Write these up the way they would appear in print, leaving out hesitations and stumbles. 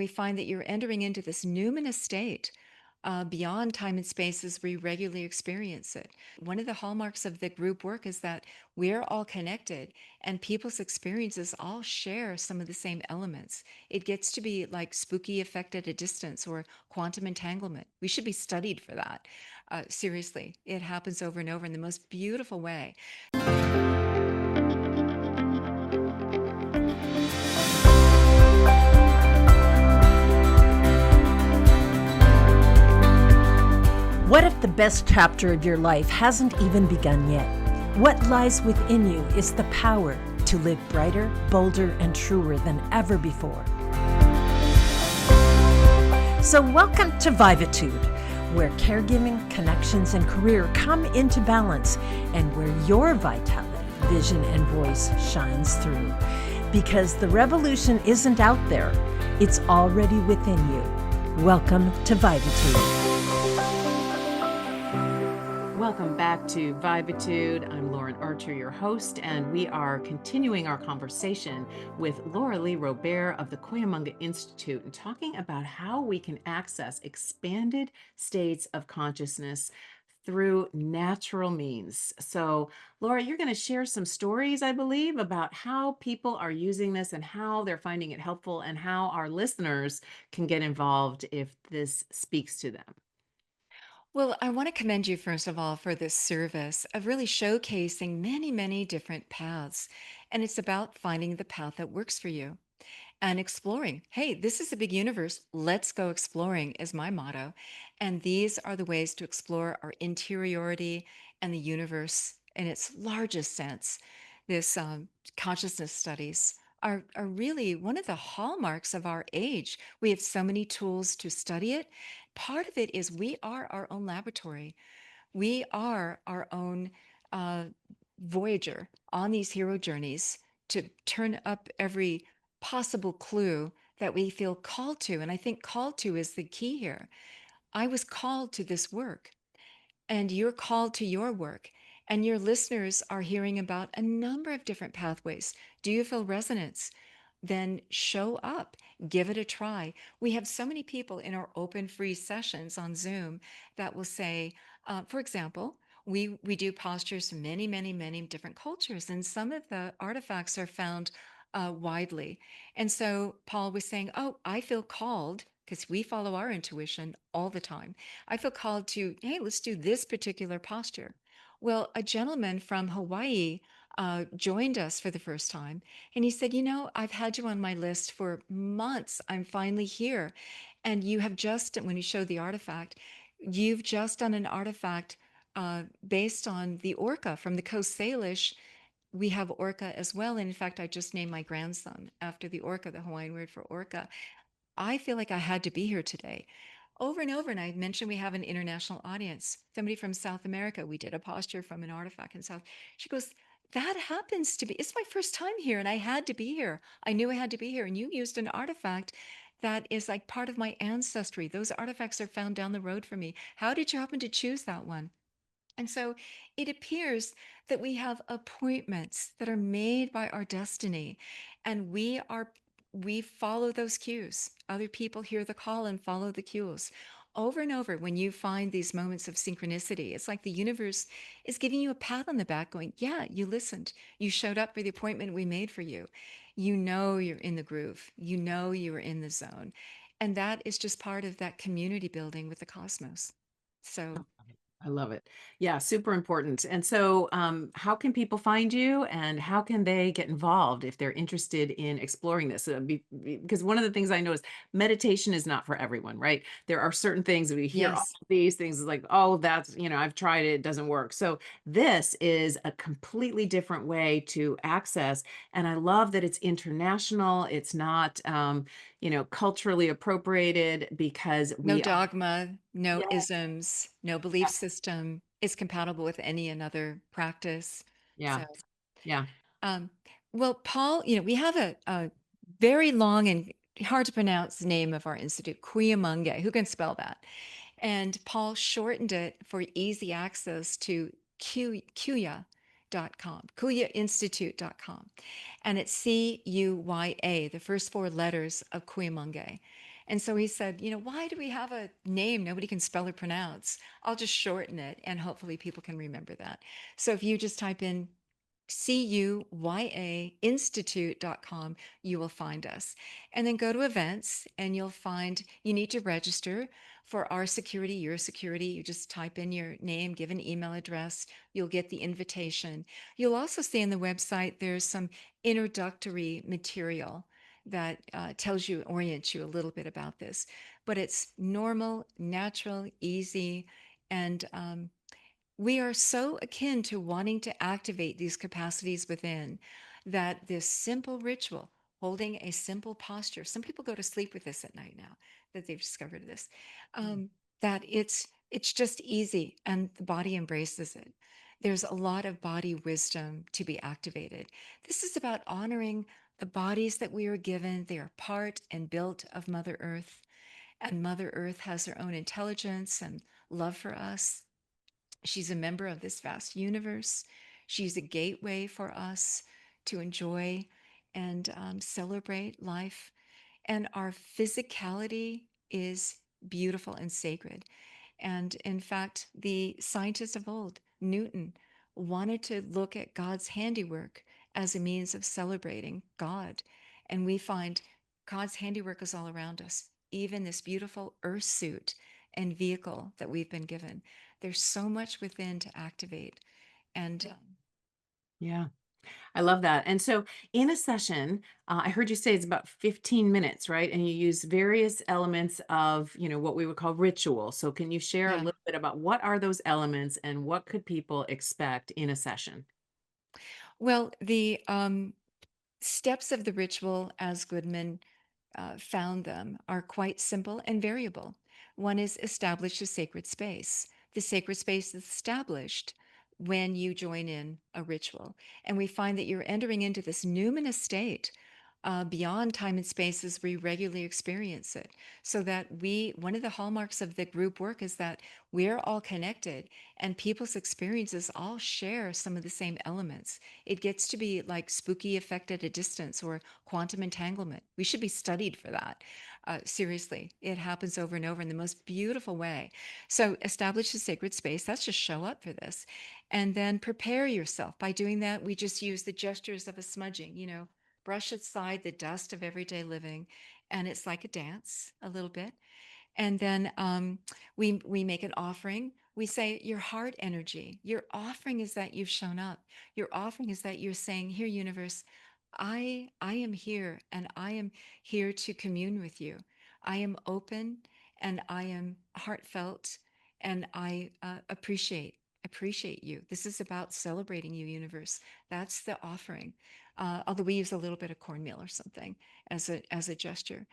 we find that you're entering into this numinous state beyond time and space as we regularly experience it. One of the hallmarks of the group work is that we're all connected and people's experiences all share some of the same elements. It gets to be like spooky effect at a distance or quantum entanglement. We should be studied for that. Seriously, it happens over and over in the most beautiful way. What if the best chapter of your life hasn't even begun yet? What lies within you is the power to live brighter, bolder, and truer than ever before. So welcome to Vivatude, where caregiving, connections, and career come into balance, and where your vitality, vision, and voice shines through. Because the revolution isn't out there, it's already within you. Welcome to Vivatude. Welcome back to Vivatude. I'm Lauren Archer, your host, and we are continuing our conversation with Laura Lee Robear of the Cuyamungue Institute and talking about how we can access expanded states of consciousness through natural means. So, Laura, you're going to share some stories, I believe, about how people are using this and how they're finding it helpful and how our listeners can get involved if this speaks to them. Well, I want to commend you, first of all, for this service of really showcasing many, many different paths. And it's about finding the path that works for you and exploring. Hey, this is a big universe. Let's go exploring, is my motto. And these are the ways to explore our interiority and the universe in its largest sense. This consciousness studies are really one of the hallmarks of our age. We have so many tools to study it. Part of it is we are our own laboratory. We are our own uh, voyager on these hero journeys to turn up every possible clue that we feel called to. And I think called to is the key here. I was called to this work, and you're called to your work. And your listeners are hearing about a number of different pathways. Do you feel resonance? Then show up, give it a try. We have so many people in our open free sessions on Zoom that will say, for example, we do postures from many, many, many different cultures, and some of the artifacts are found widely. And so Paul was saying, oh, I feel called, because we follow our intuition all the time. I feel called to, hey, let's do this particular posture. Well, a gentleman from Hawaii joined us for the first time, and he said, you know, I've had you on my list for months. I'm finally here. And you have just, when you showed the artifact, you've just done an artifact based on the orca from the Coast Salish. We have orca as well. And in fact, I just named my grandson after the orca, the Hawaiian word for orca. I feel like I had to be here today. Over and over, and I mentioned we have an international audience. Somebody from South America, we did a posture from an artifact in South. She goes, that happens to be, it's my first time here and I had to be here. I knew I had to be here. And you used an artifact that is like part of my ancestry. Those artifacts are found down the road for me. How did you happen to choose that one? And so it appears that we have appointments that are made by our destiny, and we follow those cues. Other people hear the call and follow the cues. Over and over, when you find these moments of synchronicity, it's like the universe is giving you a pat on the back, going, yeah, you listened. You showed up for the appointment we made for you. You know you're in the groove. You know you are in the zone. And that is just part of that community building with the cosmos. So I love it. Yeah, super important. And so, how can people find you and how can they get involved if they're interested in exploring this? Because one of the things I know is meditation is not for everyone, right? There are certain things that we hear all yes. these things is like, oh, that's, I've tried it, it doesn't work. So, this is a completely different way to access. And I love that it's international. It's not, culturally appropriated because No we are. dogma, no Yeah. isms, no belief system is compatible with any another practice. Yeah. So, Yeah. um, well, Paul, we have a very long and hard to pronounce name of our institute, Cuyamungue. Who can spell that? And Paul shortened it for easy access to Cuya.com, Cuyainstitute.com. And it's Cuya, the first four letters of Cuyamungue. And so he said, why do we have a name nobody can spell or pronounce? I'll just shorten it and hopefully people can remember that. So if you just type in CUYA you will find us. And then go to events and you'll find you need to register for our security, your security. You just type in your name, give an email address, you'll get the invitation. You'll also see on the website there's some introductory material that tells you, orients you a little bit about this. But it's normal, natural, easy, and we are so akin to wanting to activate these capacities within that this simple ritual, holding a simple posture, some people go to sleep with this at night now that they've discovered this, Mm. um, that it's just easy and the body embraces it. There's a lot of body wisdom to be activated. This is about honoring the bodies that we are given. They are part and built of Mother Earth, and Mother Earth has her own intelligence and love for us. She's a member of this vast universe. She's a gateway for us to enjoy and celebrate life. And our physicality is beautiful and sacred. And in fact, the scientists of old, Newton, wanted to look at God's handiwork as a means of celebrating God. And we find God's handiwork is all around us, even this beautiful earth suit and vehicle that we've been given. There's so much within to activate. And Yeah. I love that. And so in a session, I heard you say it's about 15 minutes, right? And you use various elements of, what we would call ritual. So can you share a yeah, little bit about what are those elements and what could people expect in a session? well, the steps of the ritual, as Goodman found them, are quite simple and variable. One is establish a sacred space. The sacred space is established when you join in a ritual. And we find that you're entering into this numinous state beyond time and space as we regularly experience it. So that one of the hallmarks of the group work is that we're all connected and people's experiences all share some of the same elements. It gets to be like spooky effect at a distance or quantum entanglement. We should be studied for that. Seriously, it happens over and over in the most beautiful way. So establish a sacred space. That's just show up for this. And then prepare yourself. By doing that, we just use the gestures of a smudging, brush aside the dust of everyday living. And it's like a dance a little bit. And then we make an offering. We say your heart energy. Your offering is that you've shown up. Your offering is that you're saying, "Here, universe, I am here, and I am here to commune with you. I am open, and I am heartfelt, and I appreciate you. This is about celebrating you, universe." That's the offering. Although we use a little bit of cornmeal or something as a gesture.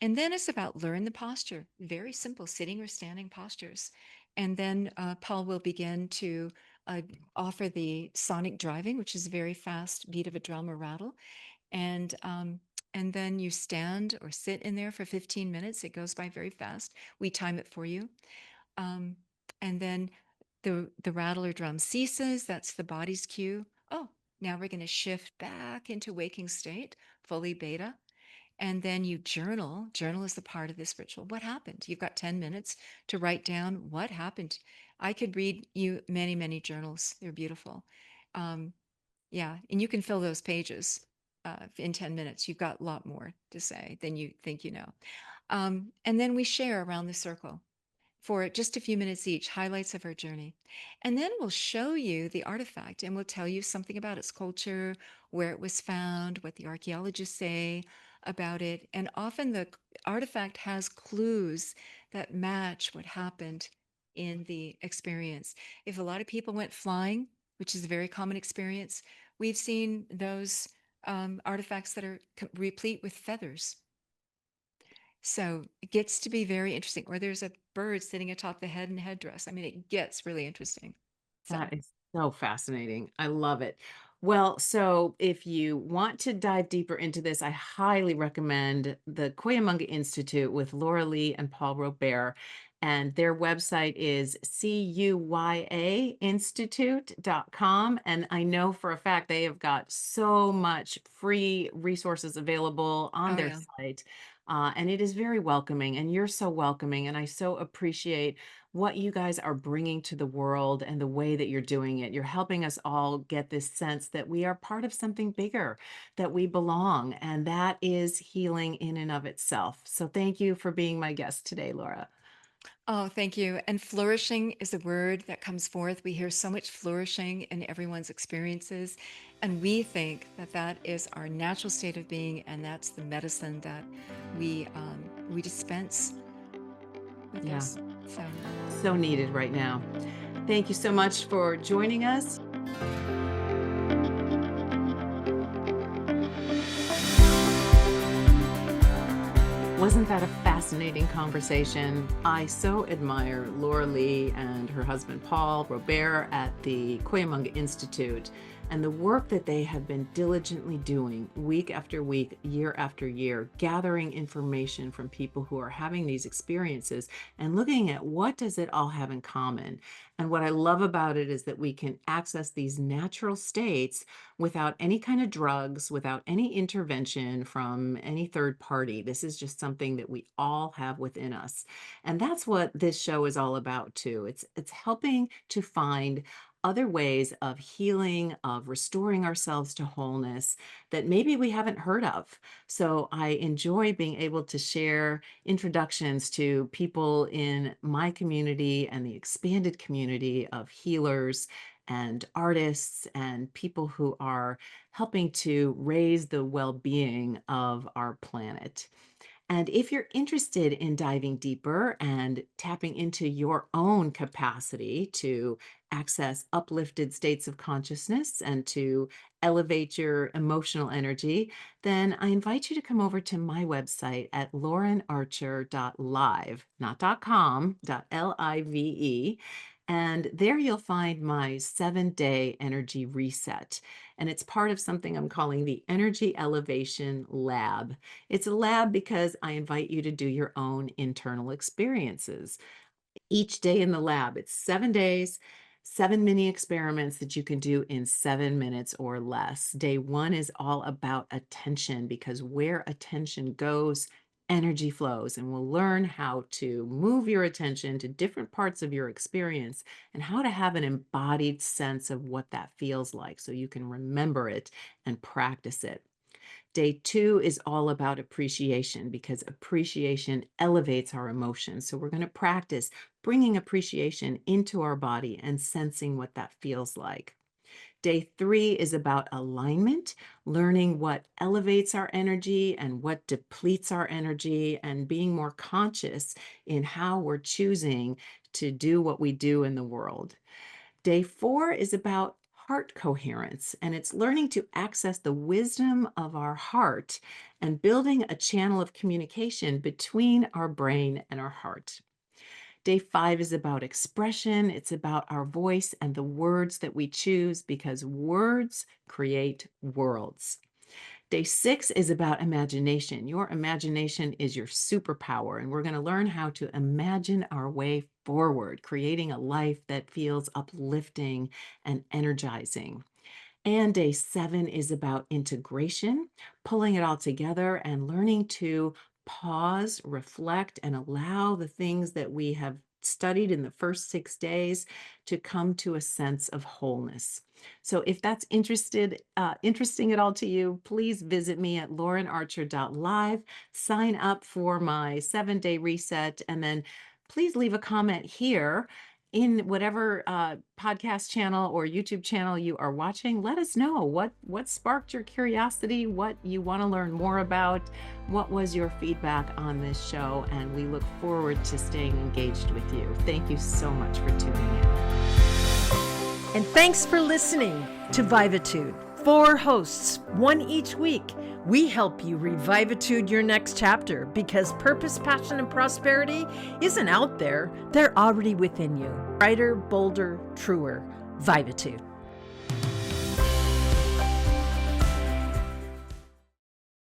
And then it's about learn the posture, very simple sitting or standing postures. And then Paul will begin to uh, offer the sonic driving, which is a very fast beat of a drum or rattle. And and then you stand or sit in there for 15 minutes. It goes by very fast. We time it for you. Um, and then the rattle or drum ceases. That's the body's cue. Oh, now we're going to shift back into waking state, fully beta. And then you journal. Journal is the part of this ritual. What happened? You've got 10 minutes to write down what happened. I could read you many, many journals. They're beautiful. Um, yeah, and you can fill those pages in 10 minutes. You've got a lot more to say than you think you know. And then we share around the circle for just a few minutes each, highlights of our journey. And then we'll show you the artifact and we'll tell you something about its culture, where it was found, what the archaeologists say about it. And often the artifact has clues that match what happened in the experience. If a lot of people went flying, which is a very common experience, we've seen those artifacts that are replete with feathers. So it gets to be very interesting. Or there's a bird sitting atop the head and headdress. I mean, it gets really interesting. So, That is so fascinating. I love it. Well, so if you want to dive deeper into this, I highly recommend the Cuyamungue Institute with Laura Lee and Paul Robear. And their website is CUYAinstitute.com. And I know for a fact they have got so much free resources available on oh their yeah. site. And it is very welcoming, and you're so welcoming. And I so appreciate what you guys are bringing to the world and the way that you're doing it. You're helping us all get this sense that we are part of something bigger, that we belong, and that is healing in and of itself. So thank you for being my guest today, Laura. Oh, thank you. And flourishing is a word that comes forth. We hear so much flourishing in everyone's experiences, and we think that that is our natural state of being, and that's the medicine that we dispense with Yeah, this. So, so needed right now. Thank you so much for joining us. Wasn't that a fascinating conversation? I so admire Laura Lee and her husband Paul Robear at the Cuyamungue Institute and the work that they have been diligently doing week after week, year after year, gathering information from people who are having these experiences and looking at what does it all have in common. And what I love about it is that we can access these natural states without any kind of drugs, without any intervention from any third party. This is just something that we all have within us. And that's what this show is all about too. It's helping to find other ways of healing, of restoring ourselves to wholeness that maybe we haven't heard of. So I enjoy being able to share introductions to people in my community and the expanded community of healers and artists and people who are helping to raise the well-being of our planet. And if you're interested in diving deeper and tapping into your own capacity to access uplifted states of consciousness and to elevate your emotional energy, then I invite you to come over to my website at laurenarcher.live, not .com, .live. And there you'll find my 7-day energy reset. And it's part of something I'm calling the Energy Elevation Lab. It's a lab because I invite you to do your own internal experiences. Each day in the lab, it's 7 days, 7 mini experiments that you can do in 7 minutes or less. Day one is all about attention because where attention goes, energy flows. And we'll learn how to move your attention to different parts of your experience and how to have an embodied sense of what that feels like so you can remember it and practice it. Day two is all about appreciation because appreciation elevates our emotions. So we're going to practice bringing appreciation into our body and sensing what that feels like. Day three is about alignment, learning what elevates our energy and what depletes our energy, and being more conscious in how we're choosing to do what we do in the world. Day four is about heart coherence, and it's learning to access the wisdom of our heart and building a channel of communication between our brain and our heart. Day five is about expression. It's about our voice and the words that we choose because words create worlds. Day six is about imagination. Your imagination is your superpower, and we're going to learn how to imagine our way forward, creating a life that feels uplifting and energizing. And day seven is about integration, pulling it all together and learning to pause, reflect, and allow the things that we have studied in the first 6 days to come to a sense of wholeness. So if that's interesting at all to you, please visit me at laurenarcher.live, sign up for my 7-day reset, and then please leave a comment here in whatever podcast channel or YouTube channel you are watching. Let us know what sparked your curiosity, what you want to learn more about, what was your feedback on this show, and we look forward to staying engaged with you. Thank you so much for tuning in. And thanks for listening to Vivatude. 4 hosts, 1 each week. We help you revivatude your next chapter because purpose, passion, and prosperity isn't out there. They're already within you. Brighter, bolder, truer. Vivatude.